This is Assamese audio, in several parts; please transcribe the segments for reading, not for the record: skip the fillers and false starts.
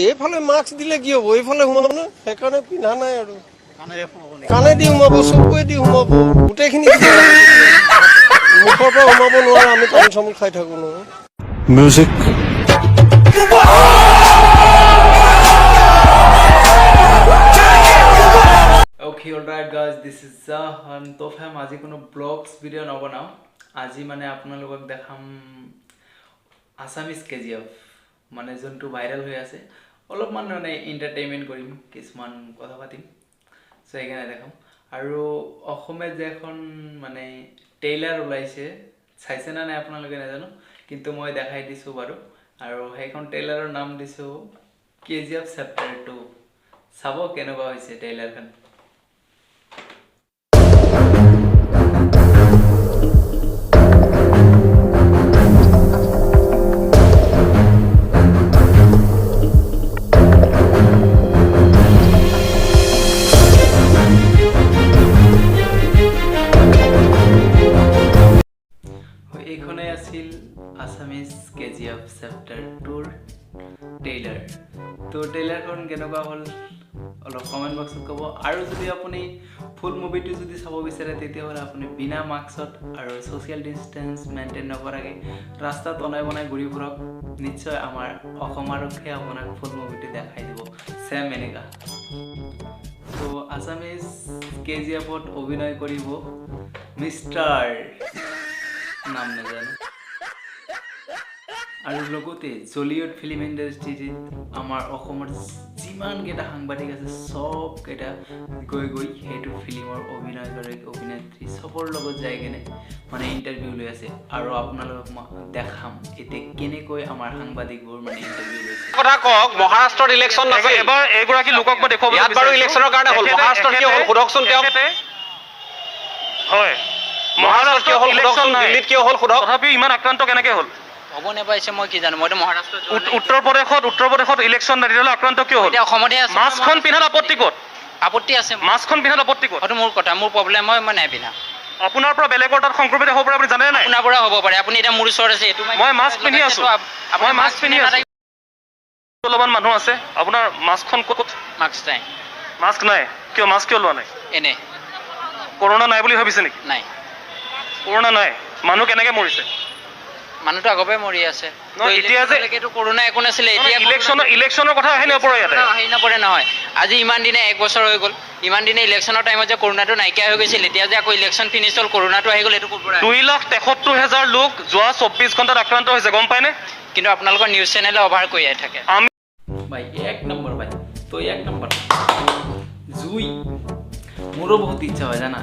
এইফালে মাস্ক দিলে কি হ'ব, এইফালে সোমাব না, সেইকাৰণে পিন্ধা নাই আৰু কাণেদি সোমাব, চকুৱেদি সোমাব, গোটেইখিনি মুখৰ পৰা সোমাব নোৱাৰে। আমি তামোল চামোল খাই থাকো নহয়। Music Okay, alright guys, this is Zahan. तो हम आज कोनो ब्लॉग्स वीडियो नबनाও। আজি মানে আপোনালোকক দেখাম আসামিজ কেজিএফ মানে যোনটো ভাইরাল হৈ আছে। অলপমান মানে এন্টারটেইনমেন্ট কৰিম, কিছুমান কথা পাতিম। সো এখানে দেখাম আৰু অসমে যে এখন মানে ট্ৰেইলাৰ ওলাইছে, চাইছে না নাই আপোনালোকে নাজানো, কিন্তু মই দেখাই দিছো বাৰু। আৰু সেইখন ট্ৰেইলাৰৰ নাম দিছো কেজিএফ চেপ্টাৰ 2। চাব কেনেকুৱা হৈছে ট্ৰেইলাৰখন। এইখনে আছিল আসামিজ কেজিএফ চেপ্টাৰ 2ৰ ট্ৰেইলাৰ। তো ট্ৰেইলাৰখন কেনেকুৱা হ'ল অলপ কমেণ্ট বক্সত ক'ব। আৰু যদি আপুনি ফুল মুভিটো যদি চাব বিচাৰে তেতিয়াহ'লে আপুনি বিনা মাস্কত আৰু ছ'চিয়েল ডিষ্টেঞ্চ মেইনটেইন নকৰাকৈ ৰাস্তাত অনাই বনাই ঘূৰি ফুৰক, নিশ্চয় আমাৰ অসম আৰক্ষীয়ে আপোনাক ফুল মুভিটো দেখাই দিব ছেম এনেকুৱা। তো আসামিজ কেজিএফত অভিনয় কৰিব মিষ্টাৰ নাম নাজানো। আৰু লগতে জলিউড ফিল্ম ইণ্ডাষ্ট্ৰীত আমাৰ অসমৰ যিমানকেইটা সাংবাদিক আছে চবকেইটা গৈ সেইটো ফিল্মৰ অভিনেত্ৰী চবৰ লগত যাই কেনে মানে ইণ্টাৰভিউ লৈ আছে। আৰু আপোনালোকক মই দেখাম এতিয়া কেনেকৈ আমাৰ সাংবাদিকবোৰ মানে ইণ্টাৰভিউ লৈছে। কথা কওক, মহাৰাষ্ট্ৰৰ ইলেকশ্যন আছে, এবাৰ এইগৰাকী লোকক মই দেখুৱাব। ইয়াত বাৰু ইলেকশ্যনৰ কাৰণে হ'ল, মহাৰাষ্ট্ৰত কি হ'ল সোধকচোন তেওঁক। হয়, মহাৰাষ্ট্ৰত কিয় হ'ল সোধকচোন, দিল্লীত কিয় হ'ল সোধক। তথাপিও ইমান আক্ৰান্ত কেনেকৈ হ'ল হ'ব নেপাইছে, মই কি জানো, মইতো মহাৰাষ্ট্ৰত উত্তৰ প্ৰদেশত ইলেকশ্যন তেতিয়াহ'লে আক্ৰান্ত কিয় হ'ল? এতিয়া অসমতে আছে। মাস্কখন পিন্ধাত আপত্তি ক'ত? আপত্তি আছে, মাস্কখন পিন্ধাত আপত্তি ক'ত? হয়তো মোৰ কথা, মোৰ প্ৰব্লেম হয়, মই নাই পিন্ধা। আপোনাৰ পৰা বেলেগৰ তাত সংক্ৰমিত হ'ব পাৰে আপুনি জানে নাই? আপোনাৰ পৰা হ'ব পাৰে, আপুনি এতিয়া মোৰ ওচৰত আছে, এইটো মই মাস্ক পিন্ধি আছো, মই মাস্ক পিন্ধি আছো। অলপমান মানুহ আছে, আপোনাৰ মাস্কখন ক'ত? মাস্ক নাই। মাস্ক নাই কিয়? মাস্ক কিয় লোৱা নাই? এনে কৰোণা নাই বুলি ভাবিছে নেকি? নাই, কৰোণা নাই, মানুহ কেনেকৈ মৰিছে? মানুহটো আগৰ পৰাই মৰি আছে। এতিয়া যে কৰোণা একো নাছিলে, এতিয়া ইলেকশ্যনৰ কথা আহি নপৰে ইয়াতে, আহি নপৰে নহয়। আজি ইমান দিনে 1 বছৰ হৈ গ'ল, ইমান দিনে ইলেকশ্যনৰ টাইমত যে কৰোণাটো নাইকিয়া হৈ গৈছিল, এতিয়া যে আকৌ ইলেকশ্যন ফিনিছ হ'ল কৰোণাটো আহি গ'ল, এইটো ক'ৰ পৰা? 2,73,000 লোক যোৱা 24 ঘণ্টাত আক্ৰান্ত হৈছে, গম পায়নে? কিন্তু আপোনালোকৰ নিউজ চেনেলে অভাৰ কৰিয়াই থাকে। ভাই এক নম্বৰ ভাই, তো এক নম্বৰ জুই। মোৰো বহুত ইচ্ছা হয় জানা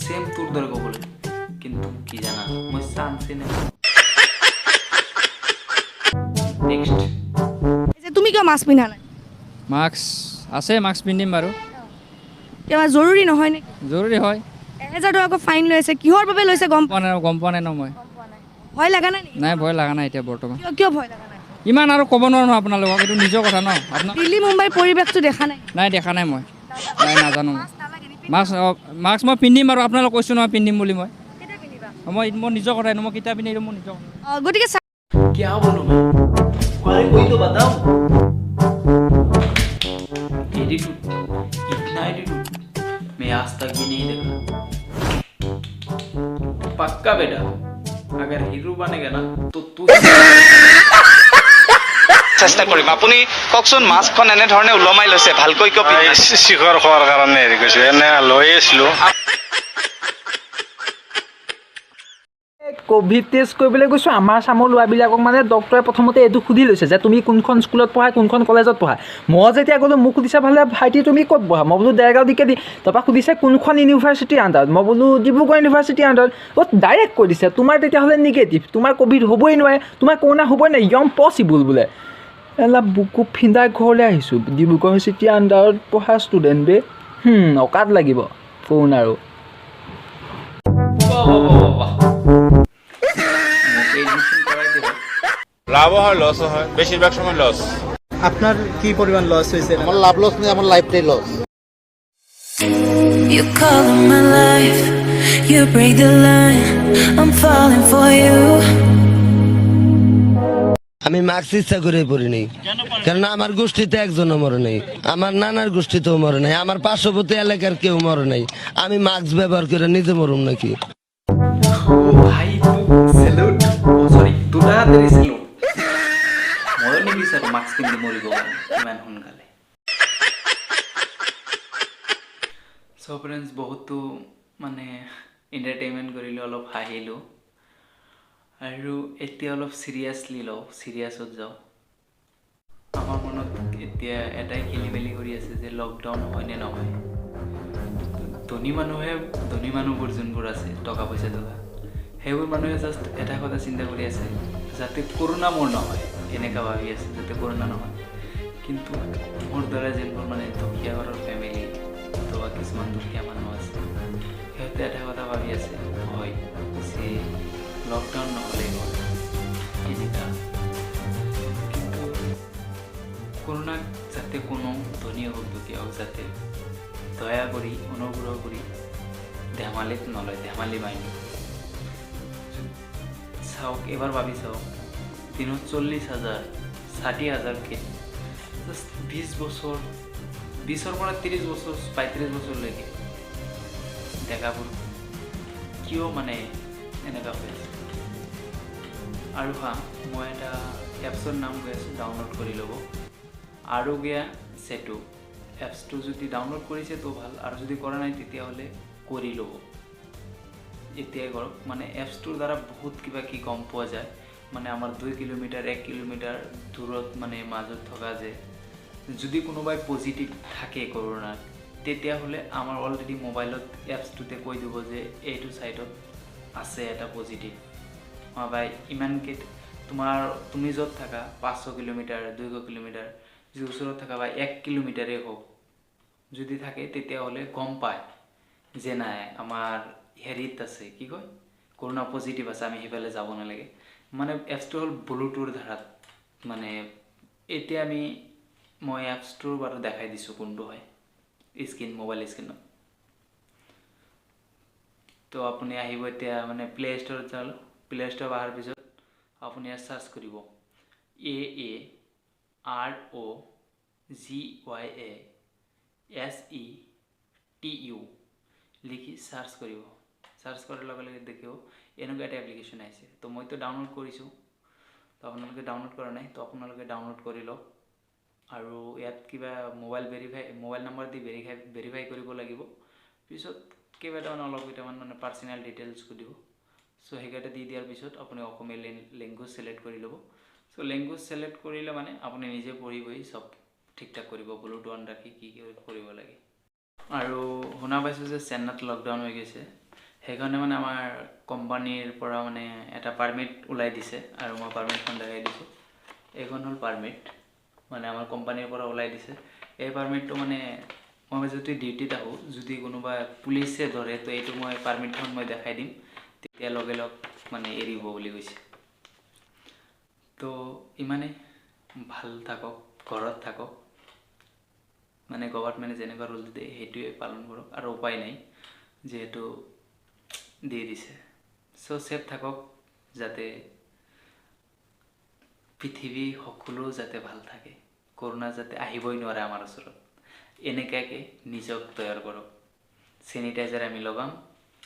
ছেম তোৰ দৰে ক'বলৈ, কিন্তু কি জানা মই চান্সে নাই। নেক্সট তুমি কিয় মাস্ক পিন্ধা নাই? মাস্ক আছে, মাস্ক পিন্ধিম বাৰু। কিবা জৰুৰী নহয় নেকি? জৰুৰী হয়। 1000 টকা ফাইন লৈ আছে, কিহৰ বাবে লৈছে গম গম পোৱা নাই ন মই। ভয় লগা নাই নেকি? নাই, ভয় লগা নাই এতিয়া বৰ্তমান। কিয় ভয় লগা নাই? ইমান আৰু ক'ব নোৱাৰো ন আপোনালোকক, এইটো নিজৰ কথা ন। আপোনাৰ দিল্লী মুম্বাইৰ পৰিৱেশটো দেখা নাই? নাই, দেখা নাই মই, নাই নাজানো। মাস্ক মই পিন্ধিম আৰু আপোনালোক কৈছোঁ নহয় পিন্ধিম বুলি। মই মোৰ নিজৰ কথা, মই কিতাপ পিন্ধিম, মোৰ নিজৰ কথা। গতিকে क्या बोलूं मैं? अरे कोई तो बताओ। एटीट्यूड, इतना एटीट्यूड मैं आज तक भी नहीं देखा। पक्का बेटा, अगर हीरो बनेगा ना तो तू চেষ্টা কৰিম। আপুনি কওকচোন, মাস্কখন এনেধৰণে ওলমাই লৈছে, ভালকৈ কিয় পিন্ধিছে? শিখৰ খোৱাৰ কাৰণে হেৰি কৰিছোঁ, এনে লৈ আছিলোঁ। ক'ভিড টেষ্ট কৰিবলৈ গৈছোঁ, আমাৰ চামৰ ল'ৰাবিলাকক মানে ডক্টৰে প্ৰথমতে এইটো সুধি লৈছে যে তুমি কোনখন স্কুলত পঢ়া, কোনখন কলেজত পঢ়া। মই যেতিয়া গ'লোঁ মোক সুধিছে ভালে ভাইটি তুমি ক'ত পঢ়া? মই বোলো দেৰগাঁও ডিকেডি। তাৰপৰা সুধিছে কোনখন ইউনিভাৰ্চিটিৰ আণ্ডাৰত? মই বোলো ডিব্ৰুগড় ইউনিভাৰ্চিটিৰ আণ্ডাৰত। ডাইৰেক্ট কৈ দিছে তোমাৰ তেতিয়াহ'লে নিগেটিভ, তোমাৰ ক'ভিড হ'বই নোৱাৰে, তোমাৰ কৰোণা হ'বই নোৱাৰে, ইম্পচিবল বোলে। এলা বুকু ফিন্দাই ঘৰলৈ আহিছোঁ, ডিব্ৰুগড় ইউনিভাৰ্চিটিৰ আণ্ডাৰত পঢ়া ষ্টুডেণ্ট বে। অকাত লাগিব কৰোণাৰো। লাভও হয় লসও হয়, বেশিরভাগ সময় লস। আপনার কি পরিমাণ লস হয়েছে? আমার লাভ লস নেই, আমার লাইফটাই loss. You call in my life, you break the line, I'm falling for you. আমি মাস্ক ইচ্ছা করে পরি নাই, কারণ আমার গোষ্ঠীতে একজনও মরে নাই, আমার নানার গোষ্ঠীতেও মরে নাই, আমার পার্শ্ববর্তী এলাকার কেউ মরে নাই। আমি মাস্ক ব্যবহার করে নিজে মরুম নাকি? ভাই সেলুট, সরি দুটা দেৰি সেলুট। মই নিবিচাৰো মাস্ক পিন্ধি মৰিব ইমান সোনকালে। সো ফ্ৰেণ্ডছ, বহুতো মানে এণ্টাৰটেইনমেণ্ট কৰিলোঁ, অলপ হাঁহিলোঁ, আৰু এতিয়া অলপ চিৰিয়াছলি লওঁ, চিৰিয়াছত যাওঁ। আমাৰ মনত এতিয়া এটাই খেলি মেলি কৰি আছে যে লকডাউন হয় নে নহয়। ধনী মানুহবোৰ যোনবোৰ আছে টকা পইচা থকা, সেইবোৰ মানুহে জাষ্ট এটা কথা চিন্তা কৰি আছে যাতে কৰোণা মোৰ নহয়, এনেকুৱা ভাবি আছে যাতে কৰোণা নহয়। কিন্তু মোৰ দ্বাৰা যোনবোৰ মানে দুখীয়া ঘৰৰ ফেমিলি অথবা কিছুমান দুখীয়া মানুহ আছে, সিহঁতে এটা কথা ভাবি আছে হয় যে লকডাউন নহ'লেই হ'ল এনেকুৱা। কিন্তু কৰোণাক যাতে কোনো ধনী হওক দুখীয়া হওক যাতে দয়া কৰি অনুগ্ৰহ কৰি ধেমালিত নলয়, ধেমালি মাইণ্ড চাওক। এবাৰ ভাবি চাওক, দিনত 40,000 60,000কে জাষ্ট 20 বছৰ, 20ৰ পৰা 30 বছৰ 35 বছৰলৈকে ডেকাবোৰ কিয় মানে এনেকুৱা হৈ আছে। আৰু মই এটা এপছৰ নাম কৈ আছোঁ, ডাউনলোড কৰি ল'ব। আৰোগ্য সেতু এপছটো যদি ডাউনলোড কৰিছে তো ভাল, আৰু যদি কৰা নাই তেতিয়াহ'লে কৰি ল'ব, এতিয়াই কৰক। মানে এপছটোৰ দ্বাৰা বহুত কিবা কি গম পোৱা যায়। মানে আমাৰ 2 কিলোমিটাৰ 1 কিলোমিটাৰ দূৰত মানে মাজত থকা যে যদি কোনোবাই পজিটিভ থাকে কৰোণাত, তেতিয়াহ'লে আমাৰ অলৰেডি মোবাইলত এপছটোতে কৈ দিব যে এইটো ছাইডত আছে এটা পজিটিভ, বাই ইমানকৈ তুমি য'ত থাকা 500 কিলোমিটাৰ 200 কিলোমিটাৰ যদি ওচৰত থাকা বা 1 কিলোমিটাৰেই হওক যদি থাকে, তেতিয়াহ'লে গম পায় যে নাই আমাৰ হেৰিত আছে, কি কয় কৰোণা পজিটিভ আছে, আমি সেইফালে যাব নালাগে। মানে এপছটো হ'ল ব্লুটুথৰ ধাৰাত। মানে এতিয়া মই এপছটোৰ বাৰু দেখাই দিছোঁ কোনটো হয়, মোবাইল স্ক্ৰীণত। তো আপুনি আহিব এতিয়া মানে প্লে ষ্ট'ৰত যাওঁ। প্লে ষ্ট'ৰ অহাৰ পিছত আপুনি ইয়াত চাৰ্চ কৰিব AAROGYASETU লিখি চাৰ্চ কৰিব। চাৰ্চ কৰাৰ লগে লগে দেখিব এনেকুৱা এটা এপ্লিকেশ্যন আহিছে। তো মইতো ডাউনলোড কৰিছোঁ, তো আপোনালোকে ডাউনলোড কৰা নাই, তো আপোনালোকে ডাউনলোড কৰি লওক। আৰু ইয়াত কিবা মোবাইল নাম্বাৰ দি ভেৰিফাই কৰিব লাগিব। পিছত কেইটামান মানে পাৰ্চনেল ডিটেইলছ সুধিব। চ' সেইকেইটা দি দিয়াৰ পিছত আপুনি অসমীয়া লেংগুৱেজ ছিলেক্ট কৰি ল'ব। চ' লেংগুৱেজ ছিলেক্ট কৰিলে মানে আপুনি নিজে পঢ়ি চব ঠিক ঠাক কৰিব, ব্লুটুথ অন ৰাখি কি কৰিব লাগে। আৰু শুনা পাইছোঁ যে চেন্নাইত লকডাউন হৈ গৈছে, সেইকাৰণে মানে আমাৰ কোম্পানীৰ পৰা মানে এটা পাৰ্মিট ওলাই দিছে, আৰু মই পাৰ্মিটখন দেখাই দিছোঁ। এইখন হ'ল পাৰ্মিট, মানে আমাৰ কোম্পানীৰ পৰা ওলাই দিছে। এই পাৰ্মিটটো মানে মই যদি ডিউটিত আহোঁ, যদি কোনোবা পুলিচে ধৰে, তো এইটো মই পাৰ্মিটখন মই দেখাই দিম, তেতিয়া লগে লগ মানে এৰিব বুলি কৈছে। তো ইমানে, ভাল থাকক, ঘৰত থাকক, মানে গভৰ্ণমেণ্টে যেনেকুৱা ৰুল দিয়ে সেইটোৱে পালন কৰক, আৰু উপায় নাই যিহেতু দি দিছে। চ' ছেফ থাকক, যাতে পৃথিৱী সকলো যাতে ভাল থাকে, কৰোণা যাতে আহিবই নোৱাৰে আমাৰ ওচৰত, এনেকুৱাকৈ নিজক তৈয়াৰ কৰক। চেনিটাইজাৰ আমি লগাম,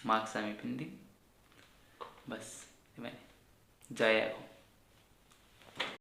মাস্ক আমি পিন্ধিম, বাছ ইমানে। জয় আহোম।